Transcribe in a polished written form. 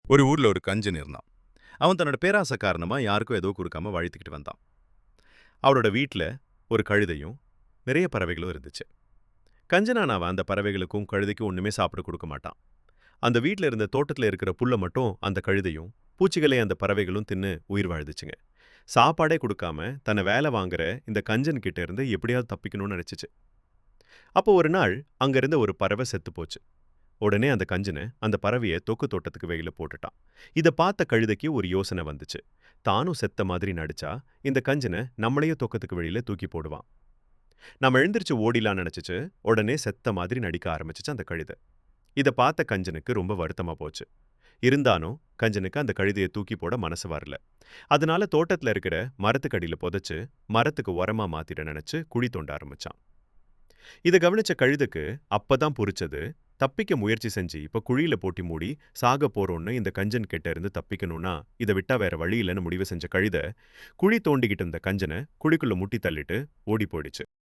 ஒரு ஊர்ல ஒரு கஞ்சன் இருந்தான். அவன் தன்னோட பேராசை காரணமா யாருக்கும் எதுவும் குடுக்காம வாழ்த்திக்கிட்டு வந்தான். அவனோட வீட்ல ஒரு கழுதையும், நிறைய பறவைகளும் இருந்துச்சு. கஞ்சனான அவன் அந்த பறவைகளுக்கும், கழுதைக்கும் ஒண்ணுமே சாப்பிட குடுக்க மாட்டான். அந்த வீட்ல இருந்த தோட்டத்துல இருக்கிற புல்ல மட்டும் அந்த கழுதையும், பூச்சிகளை அந்த பறவைகளும் தின்னு உயிர் வாழுதுச்சுங்க. சாப்பாடே குடுக்காம தன்னை வேலை வாங்குற இந்த கஞ்சன் கிட்ட இருந்து எப்படியாவது தப்பிக்கணும்னு நினைச்சுச்சு. அப்போ ஒரு நாள் அங்க இருந்த ஒரு பறவை செத்துப் போச்சு. உடனே அந்த கஞ்சன அந்த பறவைய தொக்கு தோட்டத்துக்கு வெளியில போட்டுட்டான். இத பார்த்த கழுதைக்கு ஒரு யோசனை வந்துச்சு. தானும் செத்த மாதிரி நடிச்சா இந்த கஞ்சன நம்மளையும் தொக்கத்துக்கு வெளியில தூக்கி போடுவான். நாம எழுந்திருச்சு ஓடிலான்னு நினைச்சுச்சு. உடனே செத்த மாதிரி நடிக்க ஆரம்பிச்சுச்சு அந்த கழுதை. இத பார்த்த கஞ்சனுக்கு ரொம்ப வருத்தமா போச்சு. இருந்தாலும் கஞ்சனுக்கு அந்த கழுதையை தூக்கி போட மனசு வரல. அதனால தோட்டத்துல இருக்கிற மரத்துக்கடியில புதைச்சு மரத்துக்கு உரமா மாத்திட நினைச்சு குழி தோண்ட ஆரம்பிச்சான். இத கவனிச்ச கழுதைக்கு அப்பதான் புரிச்சது. தப்பிக்க முயற்சி செஞ்சு இப்ப குழியில போட்டு மூடி சாக போறோம்னு இந்த கஞ்சன் கிட்ட இருந்து தப்பிக்கணும்னா இத விட்டா வேற வழி இல்லைன்னு முடிவு செஞ்ச கழுதை குழி தோண்டிக்கிட்டு இருந்த கஞ்சனை குழிக்குள்ள முட்டி தள்ளிட்டு ஓடி போயிடுச்சு.